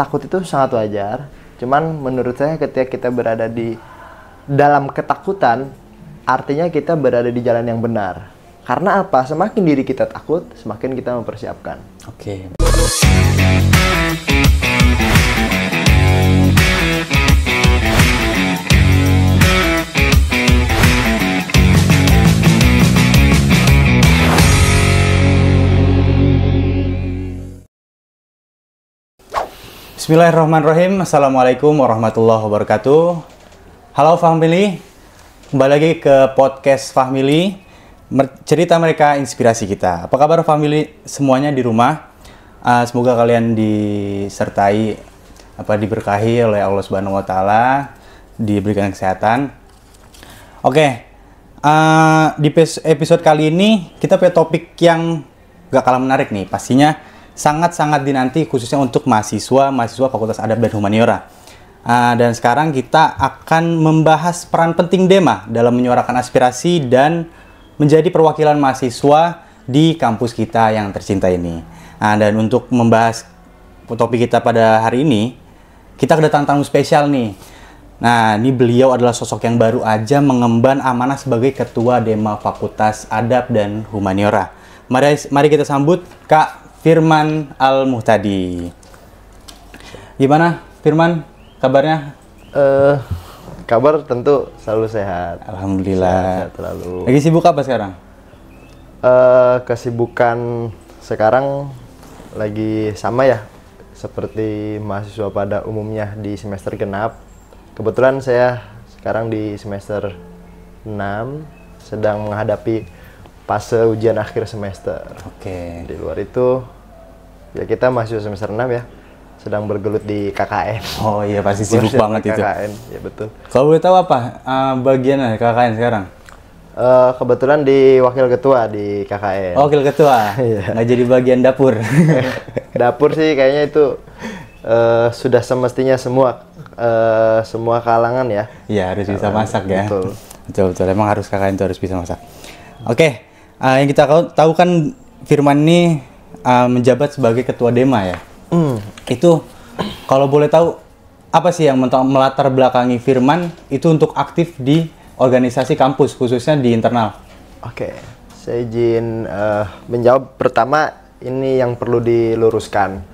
takut itu sangat wajar. Cuman menurut saya ketika kita berada di dalam ketakutan, artinya kita berada di jalan yang benar. Karena apa? Semakin diri kita takut, semakin kita mempersiapkan. Oke. Bismillahirrahmanirrahim. Assalamualaikum warahmatullahi wabarakatuh. Halo Family, kembali lagi ke podcast Family, cerita mereka inspirasi kita. Apa kabar Family semuanya di rumah? Semoga kalian disertai, diberkahi oleh Allah Subhanahu Wa Taala, diberikan kesehatan. Oke, di episode kali ini kita punya topik yang gak kalah menarik nih, pastinya sangat-sangat dinanti khususnya untuk mahasiswa Fakultas Adab dan Humaniora. Dan sekarang kita akan membahas peran penting DEMA dalam menyuarakan aspirasi dan menjadi perwakilan mahasiswa di kampus kita yang tercinta ini. Dan untuk membahas topik kita pada hari ini, kita kedatangan tamu spesial nih. Nah, ini beliau adalah sosok yang baru aja mengemban amanah sebagai Ketua DEMA Fakultas Adab dan Humaniora. Mari kita sambut Kak Firman Al-Muhtadi. Gimana Firman, kabarnya? Kabar tentu selalu sehat. Alhamdulillah. Sehat selalu. Lagi sibuk apa sekarang? Kesibukan sekarang lagi sama ya, seperti mahasiswa pada umumnya di semester genap. Kebetulan saya sekarang di semester 6, sedang menghadapi fase ujian akhir semester. Oke. Di luar itu, ya kita mahasiswa semester 6 ya, sedang bergelut di KKN. Oh iya, pasti sibuk banget itu. KKN, ya betul. Kalau boleh tahu apa bagiannya KKN sekarang? Kebetulan di wakil ketua di KKN. Oh, wakil ketua? Iya. Nggak jadi bagian dapur? Dapur sih kayaknya itu sudah semestinya semua kalangan ya. Iya, harus bisa masak ya. Betul. Betul. Emang harus KKN itu harus bisa masak. Oke. Yang kita tahu kan Firman ini menjabat sebagai ketua DEMA ya. Itu kalau boleh tahu apa sih yang melatar belakangi Firman itu untuk aktif di organisasi kampus khususnya di internal? Oke, saya izin menjawab. Pertama, ini yang perlu diluruskan.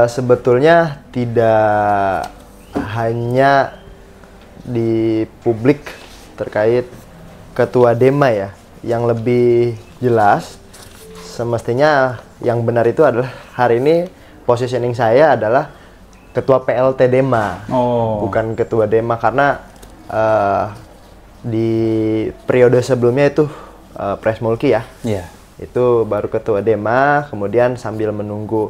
Sebetulnya tidak hanya di publik terkait ketua DEMA ya. Yang lebih jelas, semestinya yang benar itu adalah hari ini positioning saya adalah ketua PLT DEMA, bukan ketua DEMA, karena di periode sebelumnya itu Pres Mulki ya, itu baru ketua DEMA, kemudian sambil menunggu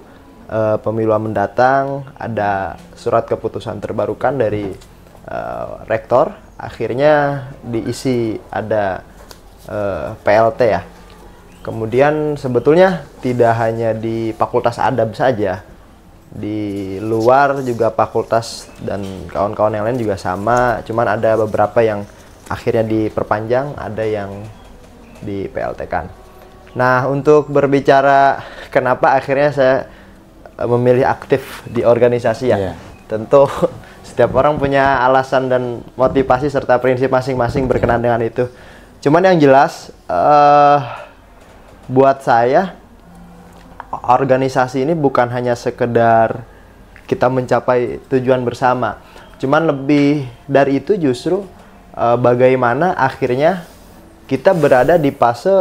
pemilu mendatang ada surat keputusan terbarukan dari rektor, akhirnya diisi ada PLT ya. Kemudian sebetulnya tidak hanya di Fakultas Adab saja, di luar juga fakultas dan kawan-kawan yang lain juga sama, cuman ada beberapa yang akhirnya diperpanjang, ada yang di PLT-kan. Nah, untuk berbicara kenapa akhirnya saya memilih aktif di organisasi ya, tentu setiap orang punya alasan dan motivasi serta prinsip masing-masing berkenaan dengan itu. Cuman yang jelas, buat saya, organisasi ini bukan hanya sekedar kita mencapai tujuan bersama. Cuman lebih dari itu justru bagaimana akhirnya kita berada di fase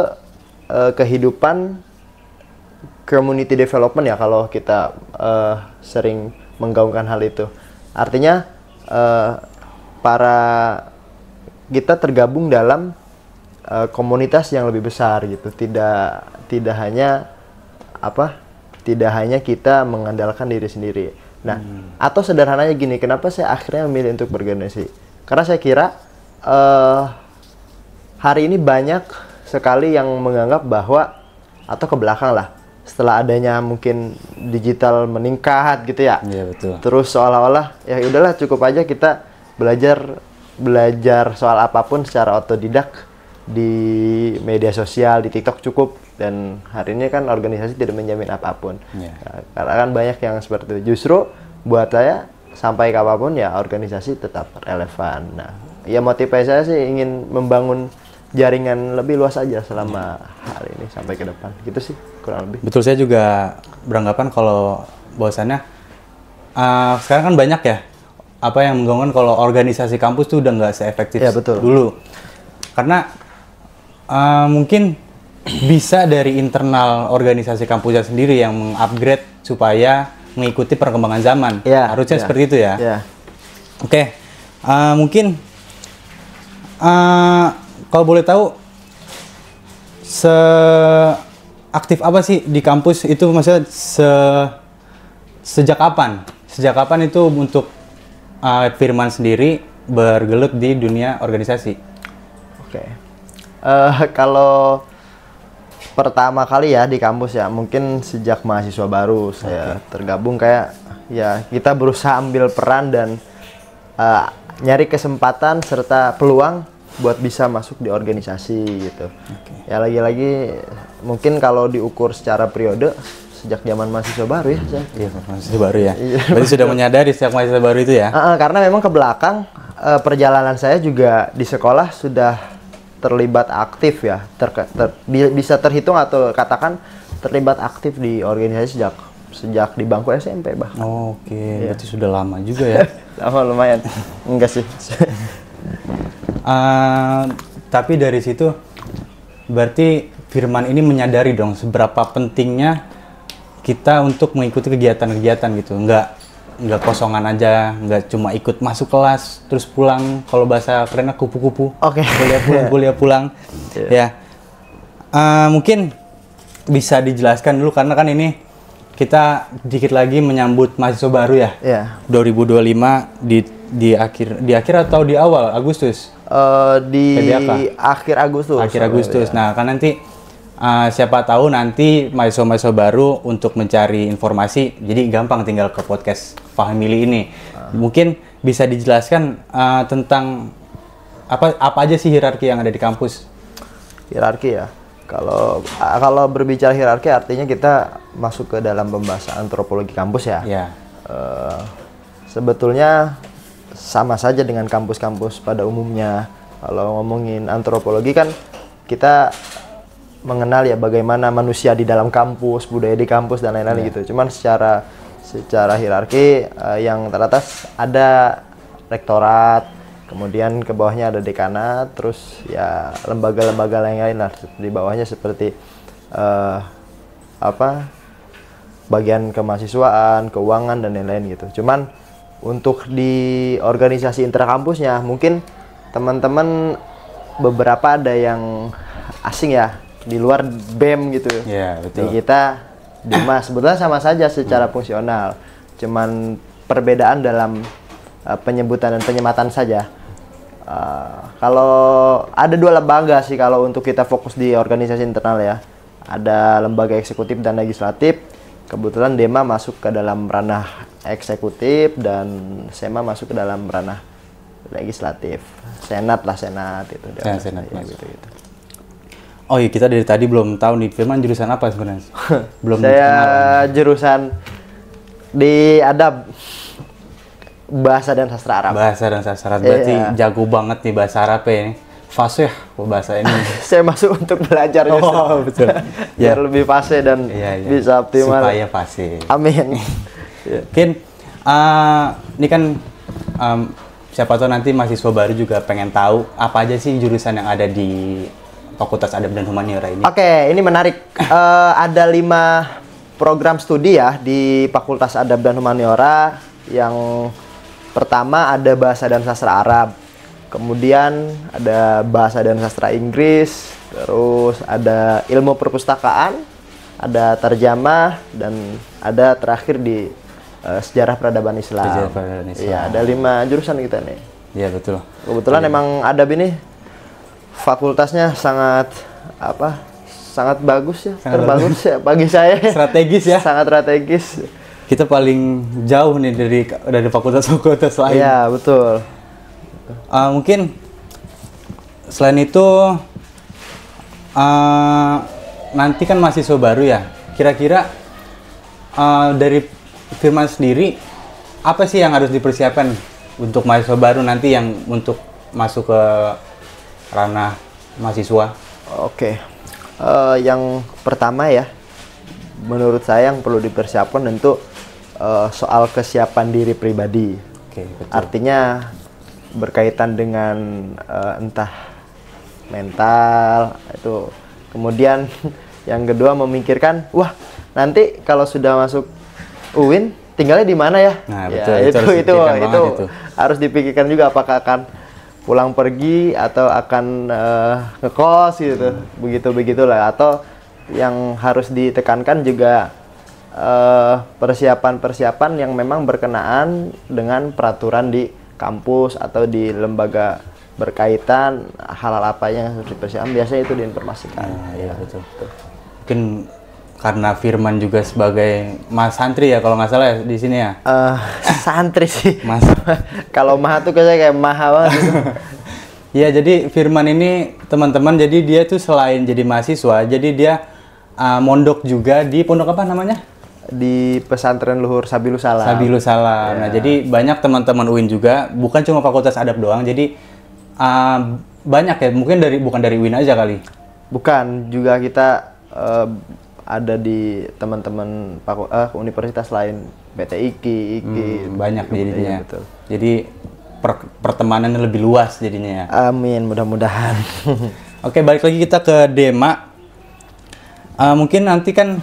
kehidupan community development ya, kalau kita sering menggaungkan hal itu. Artinya kita tergabung dalam komunitas yang lebih besar gitu, tidak hanya kita mengandalkan diri sendiri. Nah, atau sederhananya gini, kenapa saya akhirnya memilih untuk berorganisasi? Karena saya kira hari ini banyak sekali yang menganggap bahwa, atau ke belakang lah, setelah adanya mungkin digital meningkat gitu ya. Iya, betul. Terus seolah-olah ya udahlah cukup aja kita belajar soal apapun secara otodidak di media sosial, di TikTok cukup. Dan hari ini kan organisasi tidak menjamin apapun. Karena kan banyak yang seperti itu. Justru buat saya sampai kapanpun ya organisasi tetap relevan. Nah, ya motivasi saya sih ingin membangun jaringan lebih luas aja selama hari ini sampai ke depan. Gitu sih kurang lebih. Betul, saya juga beranggapan kalau bahwasannya sekarang kan banyak ya apa yang menggaungkan kalau organisasi kampus tuh udah nggak seefektif ya, betul. dulu. Karena mungkin bisa dari internal organisasi kampusnya sendiri yang mengupgrade supaya mengikuti perkembangan zaman. Ya, harusnya ya, seperti itu ya. Ya. Oke, mungkin kalau boleh tahu seaktif apa sih di kampus itu, maksudnya sejak kapan? Sejak kapan itu untuk Firman sendiri bergelut di dunia organisasi? Oke. Kalau pertama kali ya di kampus ya, mungkin sejak mahasiswa baru saya tergabung, kayak ya kita berusaha ambil peran dan nyari kesempatan serta peluang buat bisa masuk di organisasi gitu. Ya lagi-lagi mungkin kalau diukur secara periode sejak zaman mahasiswa baru ya saya. Iya, mahasiswa baru ya. Berarti sudah menyadari sejak mahasiswa baru itu ya? Karena memang ke belakang perjalanan saya juga di sekolah sudah terlibat aktif ya, bisa terhitung atau katakan terlibat aktif di organisasi sejak di bangku SMP bahkan. Oke, berarti sudah lama juga ya? Lama lumayan. Enggak sih. Tapi dari situ berarti Firman ini menyadari dong seberapa pentingnya kita untuk mengikuti kegiatan-kegiatan gitu, nggak kosongan aja, nggak cuma ikut masuk kelas terus pulang, kalau bahasa kerennya kupu-kupu. Oke. Kuliah pulang. Ya. Mungkin bisa dijelaskan dulu karena kan ini kita dikit lagi menyambut mahasiswa baru ya. Iya. 2025 di akhir atau di awal Agustus? Di akhir Agustus. Akhir Agustus. Ya. Nah, kan nanti siapa tahu nanti mahasiswa-mahasiswa baru untuk mencari informasi, jadi gampang tinggal ke podcast Family ini. Mungkin bisa dijelaskan tentang apa aja sih hierarki yang ada di kampus? Hierarki ya. Kalau berbicara hierarki artinya kita masuk ke dalam pembahasan antropologi kampus ya. Ya. Sebetulnya sama saja dengan kampus-kampus pada umumnya. Kalau ngomongin antropologi kan kita mengenal ya bagaimana manusia di dalam kampus, budaya di kampus dan lain-lain gitu. Cuman secara hierarki yang teratas ada rektorat, kemudian ke bawahnya ada dekanat, terus ya lembaga-lembaga lain-lain lah di bawahnya seperti bagian kemahasiswaan, keuangan dan lain-lain gitu. Cuman untuk di organisasi intrakampusnya mungkin teman-teman beberapa ada yang asing ya, di luar BEM gitu. Iya, betul. Di kita Dima sebetulnya sama saja secara fungsional. Cuman perbedaan dalam penyebutan dan penyematan saja. Kalau ada dua lembaga sih kalau untuk kita fokus di organisasi internal ya. Ada lembaga eksekutif dan legislatif. Kebetulan Dema masuk ke dalam ranah eksekutif dan Sema masuk ke dalam ranah legislatif. Senat itu. Senat gitu. Oh iya, kita dari tadi belum tahu nih Firman jurusan apa sebenarnya? Belum. Saya jurusan di adab, bahasa dan sastra Arab. Bahasa dan sastra Arab, berarti jago banget nih bahasa Arab ya. Fasih bahasa ini. Saya masuk untuk belajar justru. Oh, betul. Biar lebih fasih dan bisa optimal. Supaya fasih. Amin. Mungkin ini kan siapa tahu nanti mahasiswa baru juga pengen tahu apa aja sih jurusan yang ada di Fakultas Adab dan Humaniora ini. Oke, ini menarik. Ada 5 program studi ya di Fakultas Adab dan Humaniora. Yang pertama ada Bahasa dan Sastra Arab. Kemudian ada Bahasa dan Sastra Inggris. Terus ada Ilmu Perpustakaan. Ada Terjemah. Dan ada terakhir di Sejarah Peradaban Islam. Sejarah Peradaban Islam. Iya, ada 5 jurusan kita nih. Iya, betul. Kebetulan emang Adab ini fakultasnya sangat bagus ya, terbagus ya bagi saya. Strategis ya. Sangat strategis. Kita paling jauh nih dari fakultas-fakultas lain. Iya, betul. Mungkin selain itu nanti kan mahasiswa baru ya. Kira-kira dari Firman sendiri apa sih yang harus dipersiapkan untuk mahasiswa baru nanti yang untuk masuk ke ranah mahasiswa? Oke. Yang pertama ya, menurut saya yang perlu dipersiapkan tentu soal kesiapan diri pribadi. Oke, betul. Artinya berkaitan dengan entah mental itu. Kemudian yang kedua memikirkan, wah nanti kalau sudah masuk UIN tinggalnya di mana ya? Nah, ya, betul, itu itu harus dipikirkan juga, apakah akan pulang pergi atau akan ngekos gitu. Begitulah, atau yang harus ditekankan juga persiapan-persiapan yang memang berkenaan dengan peraturan di kampus atau di lembaga berkaitan, hal-hal apa yang harus dipersiapkan, biasanya itu diinformasikan. Iya, betul. Mungkin karena Firman juga sebagai mas santri ya kalau nggak salah ya di sini ya. Santri sih. Mas. Kalau maha tuh kayak maha banget gitu. Iya, jadi Firman ini teman-teman, jadi dia tuh selain jadi mahasiswa, jadi dia mondok juga di pondok apa namanya? Di Pesantren Luhur Sabilus Salam. Sabilus Salam. Nah, jadi banyak teman-teman UIN juga, bukan cuma Fakultas Adab doang. Jadi banyak ya, mungkin bukan dari UIN aja kali. Bukan, juga kita ada di teman-teman universitas lain, PTIKI, IKI. Banyak jadinya. Iya, betul. Jadi pertemanannya lebih luas jadinya ya. Amin, mudah-mudahan. Oke, balik lagi kita ke Dema. Mungkin nanti kan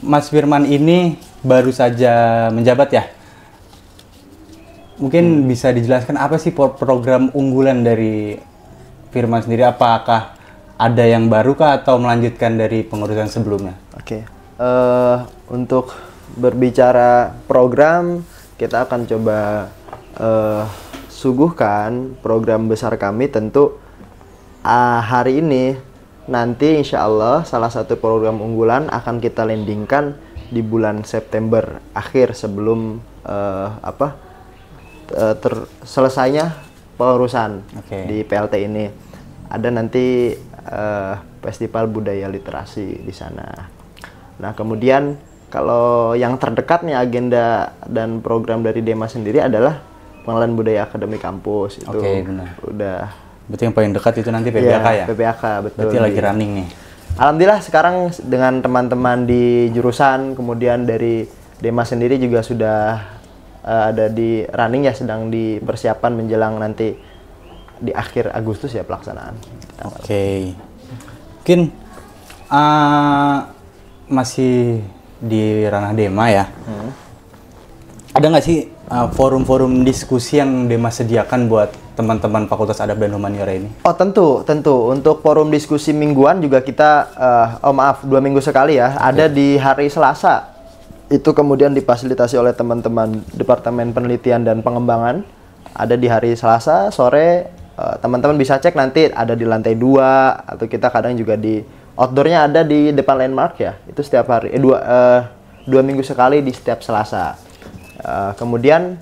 Mas Firman ini baru saja menjabat ya. Mungkin bisa dijelaskan apa sih program unggulan dari Firman sendiri? Apakah ada yang baru kah atau melanjutkan dari pengurusan sebelumnya? Oke. Untuk berbicara program, kita akan coba suguhkan program besar kami. Tentu hari ini nanti insya Allah salah satu program unggulan akan kita landingkan di bulan September akhir sebelum selesainya pengurusan di PLT ini. Ada nanti festival budaya literasi di sana. Nah, kemudian kalau yang terdekat nih agenda dan program dari Dema sendiri adalah pengenalan budaya akademik kampus. Itu benar. Udah. Berarti yang paling dekat itu nanti PBAK ya? PBAK, betul. Berarti lagi running nih. Alhamdulillah sekarang dengan teman-teman di jurusan, kemudian dari Dema sendiri juga sudah ada di running ya, sedang dipersiapkan menjelang nanti di akhir Agustus ya pelaksanaan. Oke. Mungkin masih di ranah Dema ya. Ada nggak sih forum-forum diskusi yang Dema sediakan buat teman-teman Fakultas Adab dan Humaniora ini? Oh tentu. Untuk forum diskusi mingguan juga kita, 2 minggu sekali ya, ada di hari Selasa. Itu kemudian difasilitasi oleh teman-teman Departemen Penelitian dan Pengembangan. Ada di hari Selasa sore, teman-teman bisa cek nanti ada di lantai 2, atau kita kadang juga di outdoornya ada di depan landmark ya. Itu setiap hari, 2 minggu sekali di setiap Selasa. Kemudian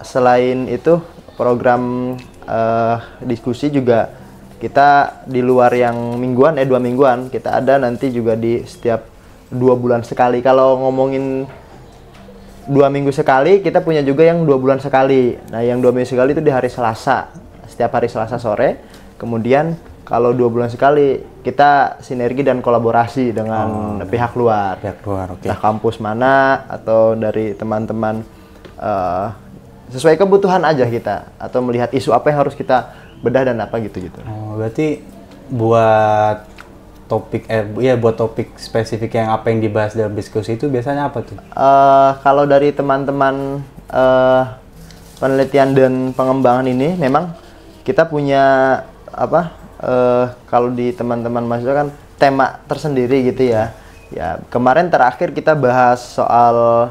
selain itu program diskusi juga kita di luar yang mingguan, 2 mingguan, kita ada nanti juga di setiap 2 bulan sekali. Kalau ngomongin 2 minggu sekali, kita punya juga yang 2 bulan sekali. Nah, yang 2 minggu sekali itu di hari Selasa, setiap hari Selasa sore. Kemudian kalau 2 bulan sekali, kita sinergi dan kolaborasi dengan pihak luar. Oke. Nah, kampus mana atau dari teman-teman, sesuai kebutuhan aja kita, atau melihat isu apa yang harus kita bedah dan apa gitu-gitu. Berarti buat topik spesifik yang apa yang dibahas dalam diskusi itu biasanya apa tuh? Kalau dari teman-teman penelitian dan pengembangan ini memang kita punya kalau di teman-teman mahasiswa kan tema tersendiri gitu ya. Ya, kemarin terakhir kita bahas soal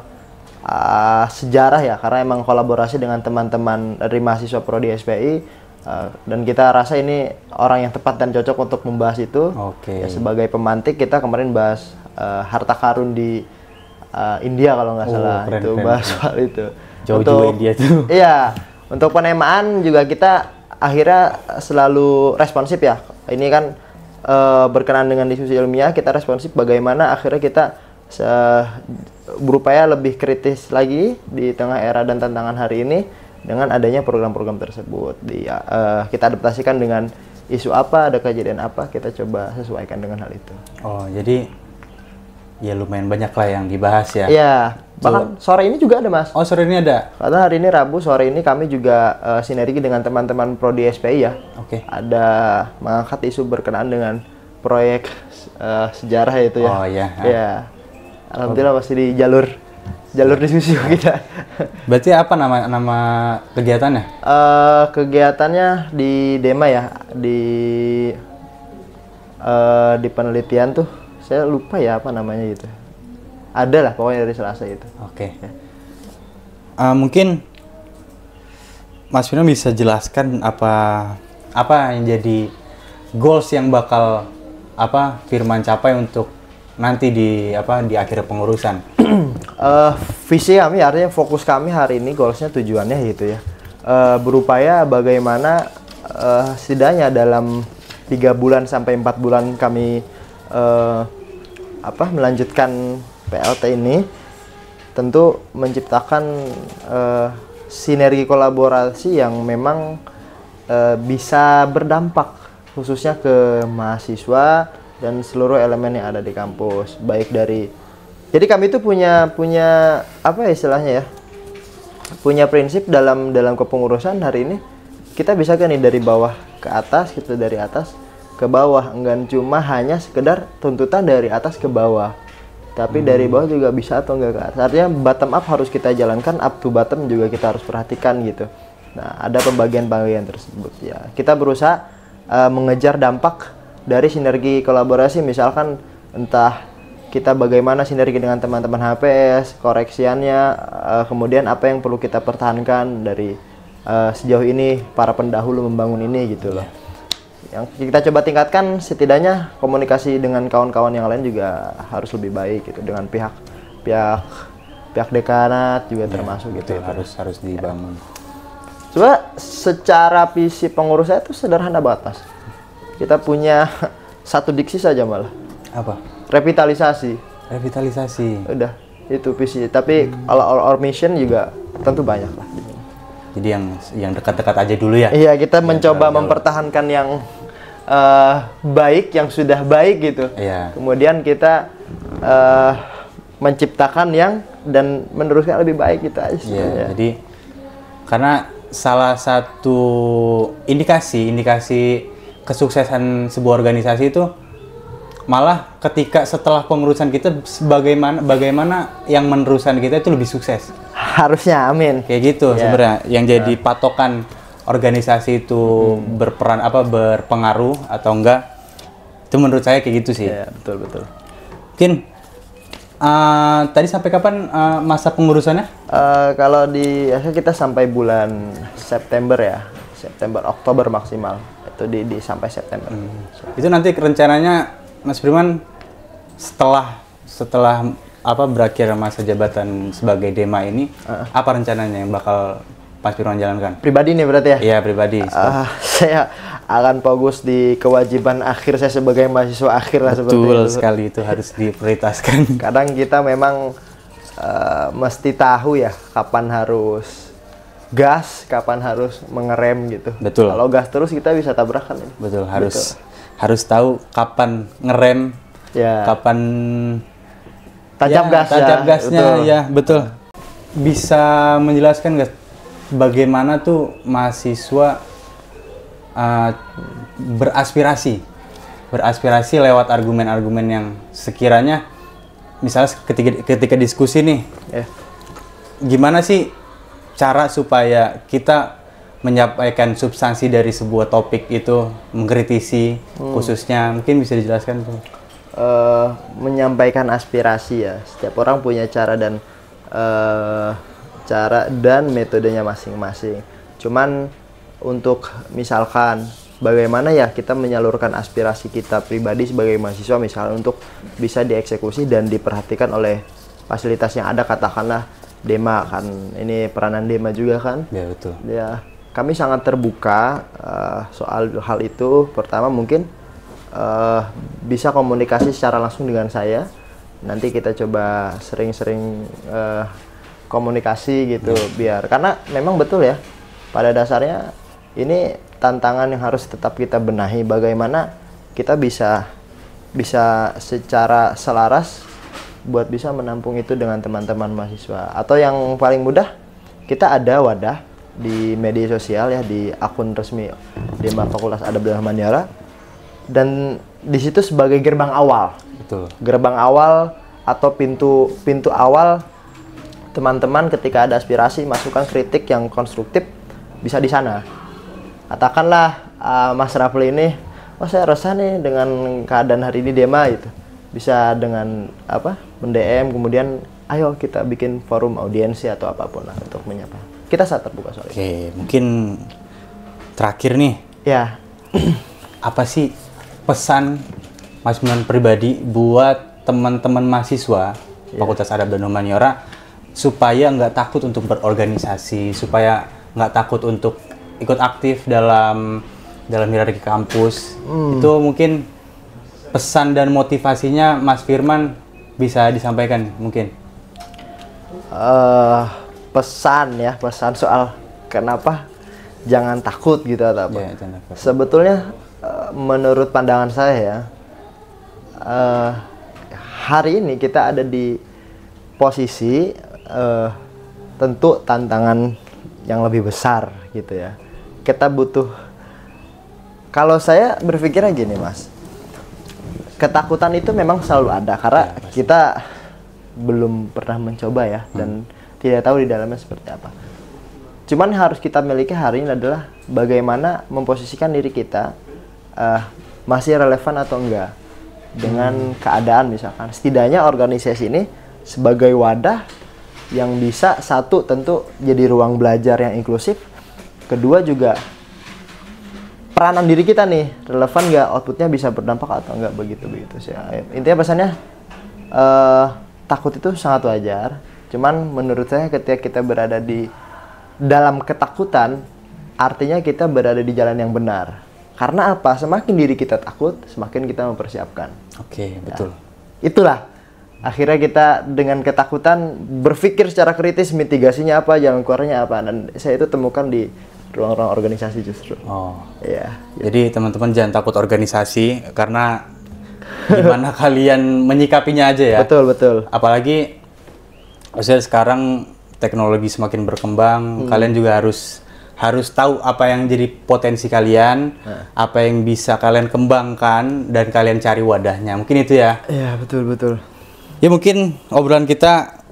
sejarah ya, karena emang kolaborasi dengan teman-teman dari mahasiswa prodi SPI, dan kita rasa ini orang yang tepat dan cocok untuk membahas itu. Ya, sebagai pemantik kita kemarin bahas harta karun di India kalau nggak salah. Bahas soal itu. Jauh juga India tuh. Iya, untuk penemaan juga kita akhirnya selalu responsif ya. Ini kan berkenaan dengan diskusi ilmiah, kita responsif bagaimana akhirnya kita berupaya lebih kritis lagi di tengah era dan tantangan hari ini dengan adanya program-program tersebut. Kita adaptasikan dengan isu apa, ada kejadian apa, kita coba sesuaikan dengan hal itu. Oh, jadi ya lumayan banyak lah yang dibahas ya. Iya, bahkan sore ini juga ada, Mas. Oh, sore ini ada? Karena hari ini Rabu, sore ini kami juga sinergi dengan teman-teman Prodi SPI ya. Oke. Ada mengangkat isu berkenaan dengan proyek sejarah itu ya. Oh iya. Iya. Alhamdulillah masih di jalur diskusi kita. Berarti apa nama kegiatannya? Kegiatannya di Dema ya, di penelitian tuh. Saya lupa ya apa namanya gitu. Ada lah pokoknya dari Selasa itu. Oke. Ya. Mungkin Mas Firman bisa jelaskan apa yang jadi goals yang bakal Firman capai untuk nanti di akhir pengurusan. Visi kami, artinya fokus kami hari ini, goalsnya, tujuannya gitu ya. Berupaya bagaimana setidaknya dalam 3 bulan sampai 4 bulan kami melanjutkan PLT ini, tentu menciptakan sinergi kolaborasi yang memang bisa berdampak khususnya ke mahasiswa dan seluruh elemen yang ada di kampus, baik dari, jadi kami itu punya apa istilahnya ya, punya prinsip dalam kepengurusan hari ini, kita bisa kan nih dari bawah ke atas, gitu, dari atas ke bawah, enggak cuma hanya sekedar tuntutan dari atas ke bawah, tapi dari bawah juga bisa atau enggak ke atas. Artinya bottom up harus kita jalankan, up to bottom juga kita harus perhatikan gitu. Nah, ada pembagian-pembagian tersebut ya. Kita berusaha mengejar dampak dari sinergi kolaborasi, misalkan entah kita bagaimana sinergi dengan teman-teman HPS, koreksiannya, kemudian apa yang perlu kita pertahankan dari sejauh ini para pendahulu membangun ini gitu loh. Yang kita coba tingkatkan, setidaknya komunikasi dengan kawan-kawan yang lain juga harus lebih baik gitu, dengan pihak dekanat juga termasuk gitu. Harus dibangun. Coba secara visi pengurus saya itu sederhana banget, Mas. Kita punya satu diksi saja malah. Apa? Revitalisasi. Udah, itu visi. Tapi kalau our mission juga tentu banyak lah. Jadi yang dekat-dekat aja dulu ya. Iya, kita mencoba mempertahankan yang baik, yang sudah baik gitu. Iya. Kemudian kita menciptakan yang dan meneruskan lebih baik gitu aja. Iya, jadi karena salah satu indikasi kesuksesan sebuah organisasi itu malah ketika setelah pengurusan kita, bagaimana yang meneruskan kita itu lebih sukses. Harusnya, amin. Kayak gitu sebenarnya. Yang jadi patokan organisasi itu berpengaruh atau enggak, itu menurut saya kayak gitu sih. Iya, betul. Mungkin tadi sampai kapan masa pengurusannya? Kalau di kita sampai bulan September ya, Oktober maksimal. Itu di sampai September. Itu nanti rencananya Mas Firman setelah berakhir masa jabatan sebagai Dema ini, apa rencananya yang bakal Mas Firman jalankan? Pribadi nih berarti ya? Iya, pribadi. Saya akan fokus di kewajiban akhir saya sebagai mahasiswa akhir lah. Betul, seperti itu. Betul sekali, itu harus diprioritaskan. Kadang kita memang mesti tahu ya kapan harus gas, kapan harus mengerem gitu. Betul. Kalau gas terus kita bisa tabrakan. Ya. Betul, harus tahu kapan ngerem, kapan tajam gasnya, ya betul. Bisa menjelaskan nggak bagaimana tuh mahasiswa beraspirasi lewat argumen-argumen yang sekiranya, misalnya ketika diskusi nih, gimana sih cara supaya kita menyampaikan substansi dari sebuah topik itu, mengkritisi khususnya, mungkin bisa dijelaskan tuh. Menyampaikan aspirasi ya, setiap orang punya cara dan metodenya masing-masing. Cuman untuk misalkan bagaimana ya kita menyalurkan aspirasi kita pribadi sebagai mahasiswa, misalnya untuk bisa dieksekusi dan diperhatikan oleh fasilitas yang ada, katakanlah Dema kan, ini peranan Dema juga kan. Ya betul. Ya, kami sangat terbuka soal hal itu. Pertama mungkin bisa komunikasi secara langsung dengan saya, nanti kita coba sering-sering komunikasi gitu, biar karena memang betul ya, pada dasarnya ini tantangan yang harus tetap kita benahi, bagaimana kita bisa secara selaras buat bisa menampung itu dengan teman-teman mahasiswa. Atau yang paling mudah, kita ada wadah di media sosial ya, di akun resmi DEMA Fakultas Adab dan Humaniora, dan di situ sebagai gerbang awal. Betul. Gerbang awal atau pintu awal teman-teman ketika ada aspirasi, masukan, kritik yang konstruktif bisa di sana. Katakanlah Mas Rafli ini, saya resah nih dengan keadaan hari ini DEMA gitu. Bisa dengan mend-DM, kemudian ayo kita bikin forum audiensi atau apapun lah untuk menyapa. Kita sangat terbuka soal itu. Oke, mungkin terakhir nih. Ya. Apa sih pesan Mas Firman pribadi buat teman-teman mahasiswa Fakultas Adab dan Humaniora supaya nggak takut untuk berorganisasi, supaya nggak takut untuk ikut aktif dalam hierarki kampus? Itu mungkin pesan dan motivasinya Mas Firman bisa disampaikan mungkin. Pesan soal kenapa jangan takut gitu atau apa? Ya, sebetulnya menurut pandangan saya ya, hari ini kita ada di posisi tentu tantangan yang lebih besar gitu ya. Kita butuh, kalau saya berpikirnya gini Mas, ketakutan itu memang selalu ada karena kita belum pernah mencoba ya, dan tidak tahu di dalamnya seperti apa. Cuman harus kita miliki hari ini adalah bagaimana memposisikan diri kita masih relevan atau enggak dengan keadaan. Misalkan setidaknya organisasi ini sebagai wadah yang bisa, satu tentu jadi ruang belajar yang inklusif, kedua juga peranan diri kita nih relevan nggak, outputnya bisa berdampak atau enggak, begitu sih. Intinya pesannya takut itu sangat wajar, cuman menurut saya ketika kita berada di dalam ketakutan, artinya kita berada di jalan yang benar. Karena apa? Semakin diri kita takut, semakin kita mempersiapkan. Oke, betul. Itulah akhirnya kita dengan ketakutan berpikir secara kritis, mitigasinya apa, jalan keluarnya apa, dan saya itu temukan di ruang-ruang organisasi justru. Oh, ya. Jadi teman-teman jangan takut organisasi, karena gimana kalian menyikapinya aja ya. Betul. Apalagi maksudnya sekarang teknologi semakin berkembang, kalian juga harus tahu apa yang jadi potensi kalian, apa yang bisa kalian kembangkan, dan kalian cari wadahnya. Mungkin itu ya. Iya, betul. Ya mungkin obrolan kita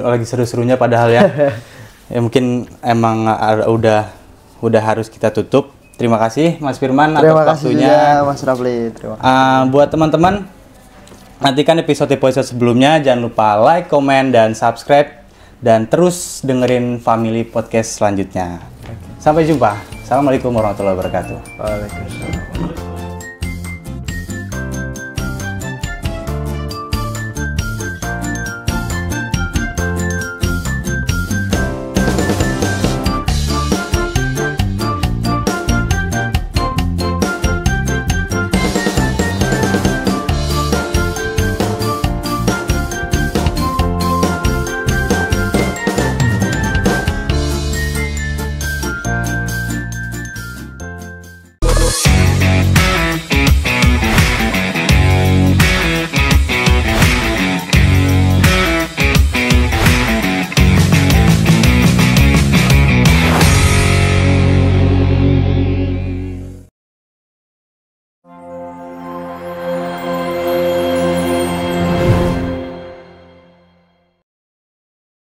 lagi seru-serunya padahal ya. Ya mungkin emang udah harus kita tutup. Terima kasih Mas Firman atas waktunya. Terima kasih Mas Rafli. Terima kasih. Buat teman-teman, nantikan episode sesebelumnya. Jangan lupa like, komen, dan subscribe. Dan terus dengerin Family Podcast selanjutnya. Sampai jumpa. Assalamualaikum warahmatullahi wabarakatuh. Waalaikumsalam.